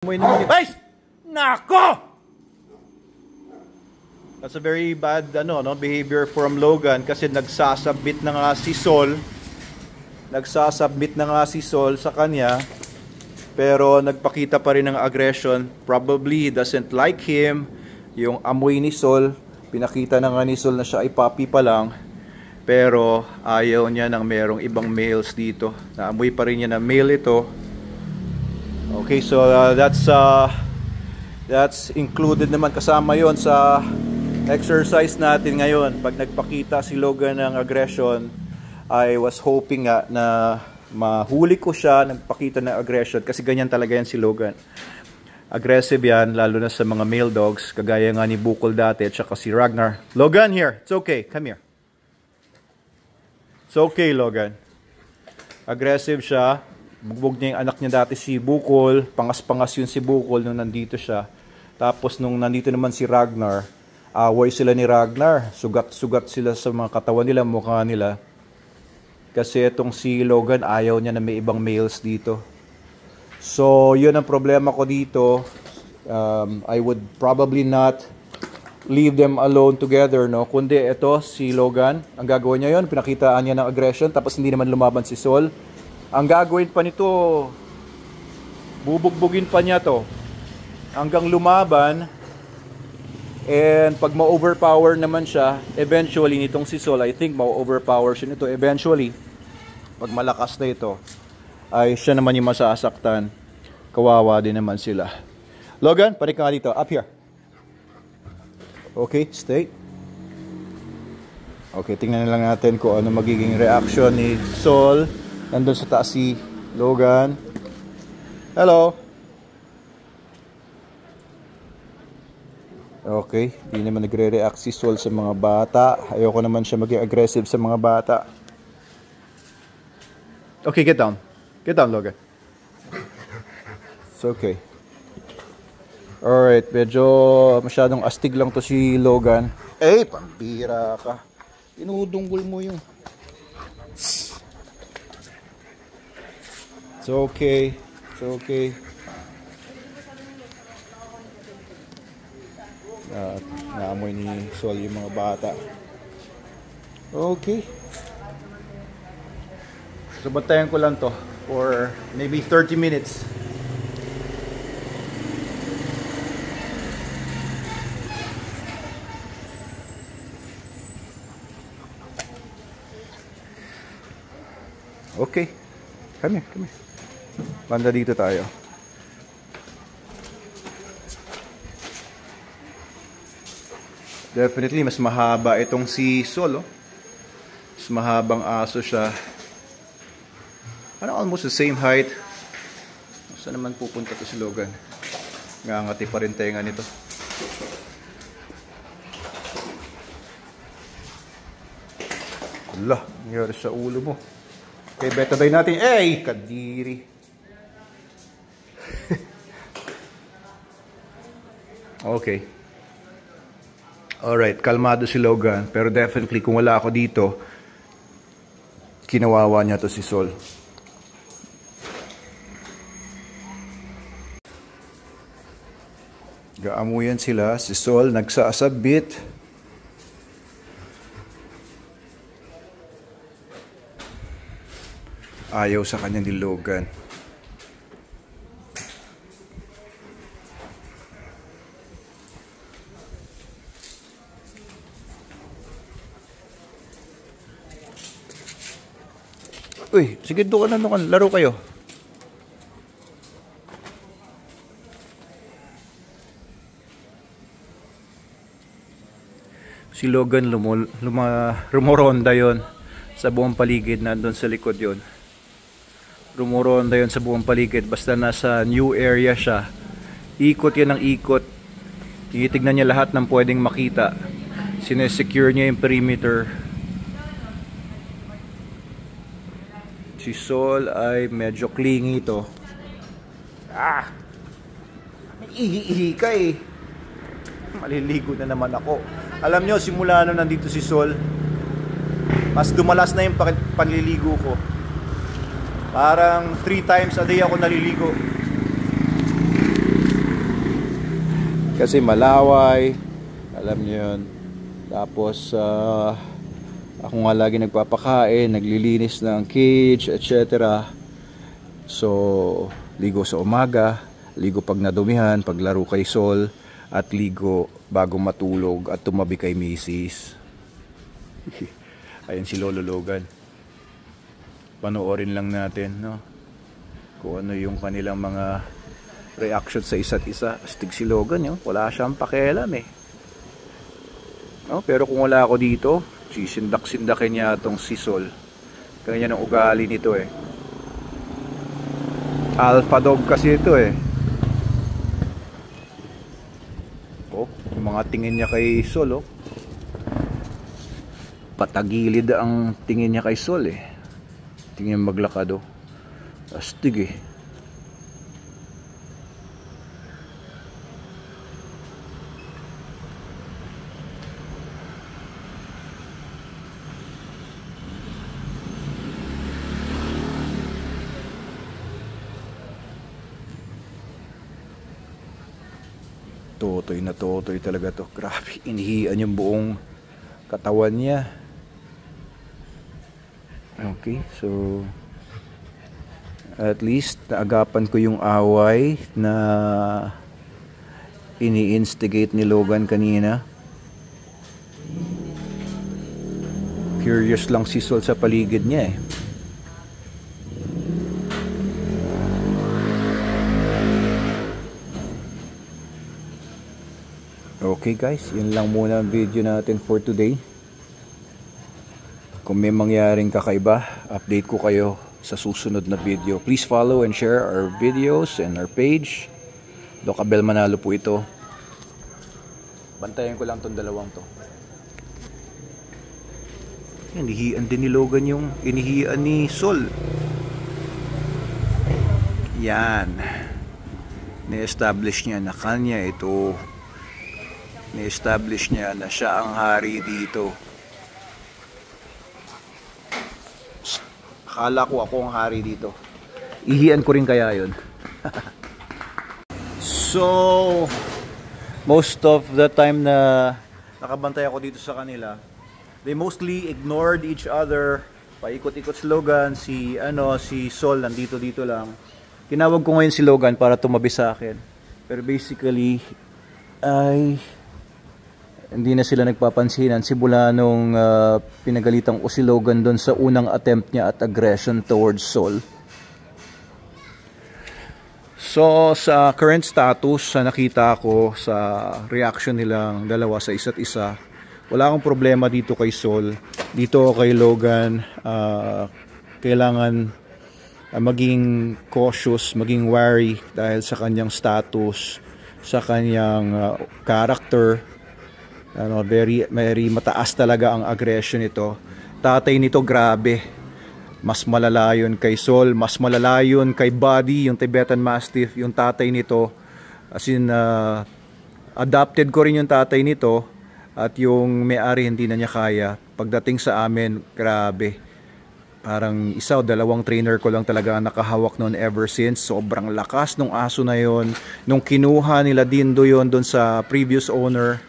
Guys! Nako! That's a very bad behavior from Logan kasi nagsasubmit na nga si Sol. Nagsasubmit na nga si Sol sa kanya. Pero nagpakita pa rin ng aggression. Probably he doesn't like him. Yung amoy ni Sol, pinakita na nga ni Sol na siya ay puppy pa lang. Pero ayaw niya ng merong ibang males dito. Naamoy pa rin niya na male ito. Okay, so that's included naman, kasama yon sa exercise natin ngayon. Pag nagpakita si Logan ng aggression, I was hoping nga na mahuli ko siya, nagpakita ng aggression, kasi ganyan talaga yan si Logan. Aggressive yan, lalo na sa mga male dogs, kagaya nga ni Bukol dati at saka si Ragnar. Logan, here, it's okay, come here. It's okay, Logan. Aggressive siya. Bugbog niya yung anak niya dati si Bukol. Pangas-pangas yun si Bukol nung nandito siya. Tapos nung nandito naman si Ragnar, away sila ni Ragnar. Sugat-sugat sila sa mga katawan nila, mukha nila. Kasi itong si Logan, ayaw niya na may ibang males dito. So yun ang problema ko dito. I would probably not leave them alone together, no? Kundi ito, si Logan, ang gagawin niya yun, pinakitaan niya ng aggression, tapos hindi naman lumaban si Sol. Ang gagawin pa nito, bubugbugin pa niya to hanggang lumaban. And pag ma-overpower naman siya, eventually nitong si Sol, I think ma-overpower siya nito eventually. Pag malakas na ito, ay siya naman yung masasaktan. Kawawa din naman sila. Logan, balik ka nga dito. Up here. Okay, stay. Okay, tingnan na lang natin kung ano magiging reaction ni Sol. Nandun sa taas si Logan. Hello. Okay, di naman nagre-react si Sol sa mga bata. Ayoko naman siya maging aggressive sa mga bata. Okay, get down. Get down, Logan. It's okay. Alright, medyo masyadong astig lang to si Logan. Eh, pambira ka. Tinudunggol mo yung... It's okay. It's okay. Naamoy ni Sol yung mga bata. Okay. So bantayan ko lang to for maybe 30 minutes. Okay. Come here, come here. Banda dito tayo. Definitely mas mahaba itong si Sol, oh. Mas mahabang aso siya. Ano, almost the same height. Saan naman pupunta to si Logan? Ngangati pa rin tenga nito. Ala, nangyari sa ulo mo. Okay, betadine natin. Eh, kadiri. Okay. Alright, kalmado si Logan. Pero definitely, kung wala ako dito, kinawawa niya to si Sol. Gaamuyan sila. Si Sol nagsasabit. Ayaw sa kanya ni Logan. Uy, sige doon na, laro kayo. Si Logan rumoronda yon sa buong paligid, nandun sa likod yon. Rumoronda yon sa buong paligid, basta nasa new area siya. Ikot yan ng ikot. Tinitignan niya lahat ng pwedeng makita. Sinesecure niya yung perimeter. Si Sol ay medyo clingy to. May ihi-ihi ka eh. Maliligo na naman ako. Alam nyo, simula nung nandito si Sol, mas dumalas na yung panliligo ko. Parang 3 times a day ako naliligo. Kasi malaway, alam niyo yun. Tapos ako nga lagi nagpapakain, naglilinis ng cage, etc. So ligo sa umaga, ligo pag nadumihan, paglaro kay Sol, at ligo bago matulog at tumabi kay Mrs. Ayan si Lolo Logan. Panoorin lang natin, no, kung ano yung kanilang mga reaction sa isa't isa. Astig si Logan, yun. Wala siyang pakialam eh. No, pero kung wala ako dito, sisindak-sindakin niya itong si Sol. Ganyan ang ugali nito eh. Alpha dog kasi ito eh. Oh, yung mga tingin niya kay Sol, oh. Patagilid ang tingin niya kay Sol eh. Tingin maglakad, oh. Astig eh. Totoy na totoy talaga to. Grabe, inihian yung buong katawan niya. Okay, so at least naagapan ko yung away na ini-instigate ni Logan kanina. Curious lang si Sol sa paligid niya eh. Okay guys, yun lang muna ang video natin for today. Kung may mangyaring kakaiba, update ko kayo sa susunod na video. Please follow and share our videos and our page. Dokabel Manalo po ito. Bantayan ko lang tong dalawang to. Inihian din ni Logan yung inihian ni Sol. Yan. Ni-establish niya na kanya ito. Ni-establish niya na siya ang hari dito. Akala ko ako ang hari dito. Ihian ko rin kaya yun. So, most of the time na nakabantay ako dito sa kanila, they mostly ignored each other. Paikot-ikot si Logan, si Sol nandito dito lang. Tinawag ko ngayon si Logan para tumabi sa akin. Pero basically ay hindi na sila nagpapansinan simula nung pinagalitan ko si Logan doon sa unang attempt niya at aggression towards Sol. So sa current status, sa nakita ko sa reaction nilang dalawa sa isa't isa, wala akong problema dito kay Sol. Dito kay Logan, kailangan maging cautious, maging wary dahil sa kanyang status, sa kanyang character. Very mataas talaga ang aggression nito. Tatay nito grabe. Mas malala yun kay Sol, mas malala yun kay Buddy, yung Tibetan Mastiff, yung tatay nito. As in, adopted ko rin yung tatay nito. At yung may-ari hindi na niya kaya. Pagdating sa amin, grabe. Parang isa o dalawang trainer ko lang talaga nakahawak noon ever since. Sobrang lakas nung aso na yon. Nung kinuha nila Dindo yon doon sa previous owner,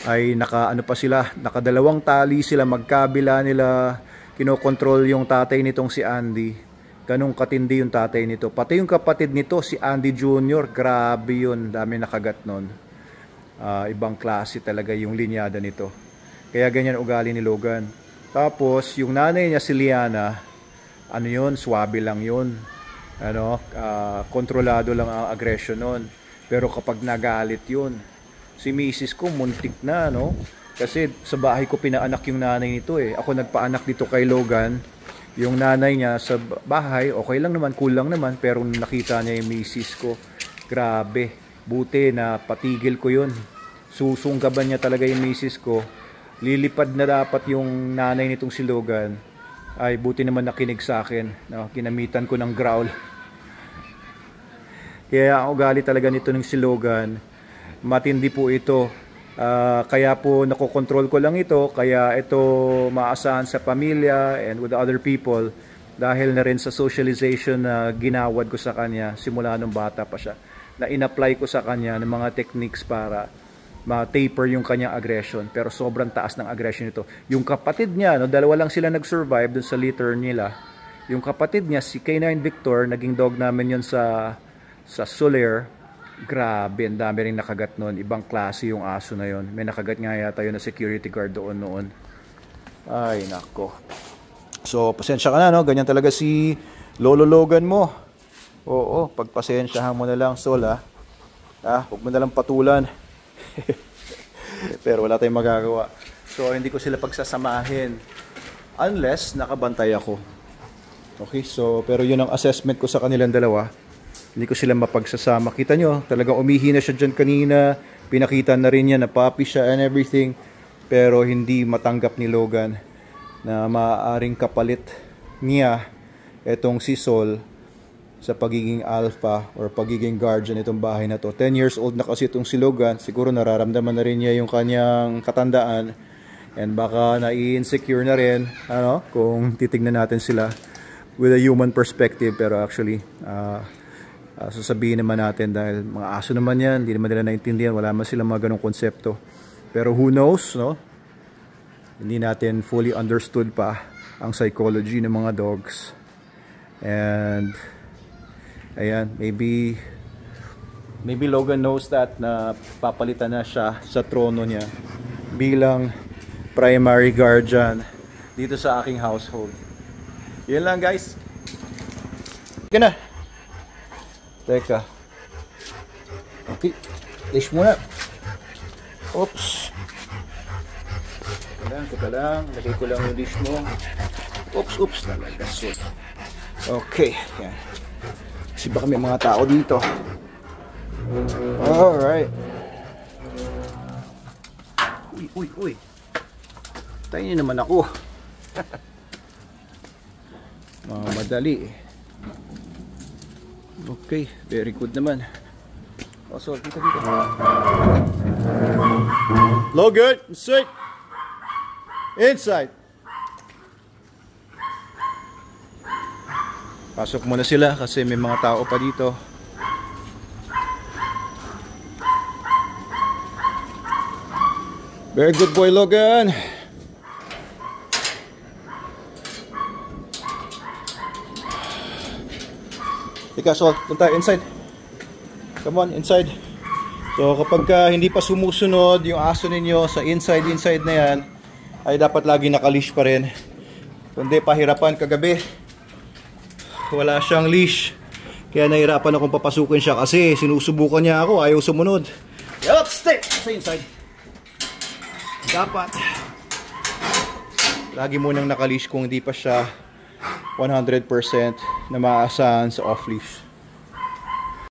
ay nakadalawang tali sila, magkabila nila, kinokontrol yung tatay nitong si Andy. Ganong katindi yung tatay nito. Pati yung kapatid nito, si Andy Jr., grabe yun, dami nakagat nun. Ibang klase talaga yung linyada nito. Kaya ganyan ugali ni Logan. Tapos yung nanay niya si Liana, swabe lang yun. Kontrolado lang ang aggression nun. Pero kapag nagalit yun, si Mrs. ko muntik na, no? Kasi sa bahay ko pinaanak yung nanay nito eh. Ako nagpaanak dito kay Logan. Yung nanay niya sa bahay, okay lang naman, cool lang naman. Pero nakita niya yung Mrs. ko, grabe. Buti na patigil ko yun. Susunggaban niya talaga yung Mrs. ko. Lilipad na dapat yung nanay nitong si Logan. Ay, buti naman nakinig sa akin. No? Ginamitan ko ng growl. Kaya ang ugali talaga nito ng si Logan, matindi po ito. Kaya po nakokontrol ko lang ito. Kaya ito maasahan sa pamilya and with other people. Dahil na rin sa socialization na ginawad ko sa kanya simula nung bata pa siya. na in-apply ko sa kanya ng mga techniques para ma-taper yung kanyang aggression. Pero sobrang taas ng aggression nito. Yung kapatid niya, no, dalawa lang sila nag-survive dun sa litter nila. Yung kapatid niya, si K9 Victor, naging dog namin yun sa Soler. Grabe, ang dami rin nakagat noon. Ibang klase yung aso na yun. May nakagat nga yata yun na security guard doon noon. Ay, nako. So, pasensya ka na, no? Ganyan talaga si Lolo Logan mo. Oo, pagpasensyahan mo na lang, Sol, ha? Huwag mo na lang patulan. Pero wala tayong magagawa. So, hindi ko sila pagsasamahin. Unless, nakabantay ako. Okay, so, pero yun ang assessment ko sa kanilang dalawa. Hindi ko sila mapagsasama. Kita nyo, talagang umihi na siya dyan kanina. Pinakita na rin niya na puppy siya and everything. Pero hindi matanggap ni Logan na maaaring kapalit niya itong si Sol sa pagiging alpha or pagiging guardian itong bahay na to. 10 years old na kasi itong si Logan. Siguro nararamdaman na rin niya yung kanyang katandaan. And baka nai-insecure na rin, kung titignan natin sila with a human perspective. Pero actually, sasabihin naman natin dahil mga aso naman yan, hindi naman nila naintindihan, wala man silang mga ganong konsepto. Pero who knows, no? Hindi natin fully understood pa ang psychology ng mga dogs. And ayan, maybe Logan knows that na papalitan na siya sa trono niya bilang primary guardian dito sa aking household. Yun lang, guys. Sige na. Teka. Okay. Leash muna. Oops. Teka lang. Lagay ko lang yung leash mo. Oops. Nalagasot. Okay. Yan. Kasi baka may mga tao dito. Alright. Uy. Tayo niyo naman ako. Madali. Okay, very good naman. So, dito. Logan, sit. Inside. Pasok muna sila kasi may mga tao pa dito. Very good boy, Logan. Ika, so, punta inside. Come on, inside. So, kapag hindi pa sumusunod yung aso ninyo sa inside na yan, ay dapat lagi nakalish pa rin. Kundi pahirapan kagabi. Wala siyang leash. Kaya nahirapan akong papasukin siya kasi sinusubukan niya ako, ayaw sumunod. Yup, stay! Stay inside. Dapat lagi munang nakalish kung hindi pa siya 100% na maasahan sa off-leash.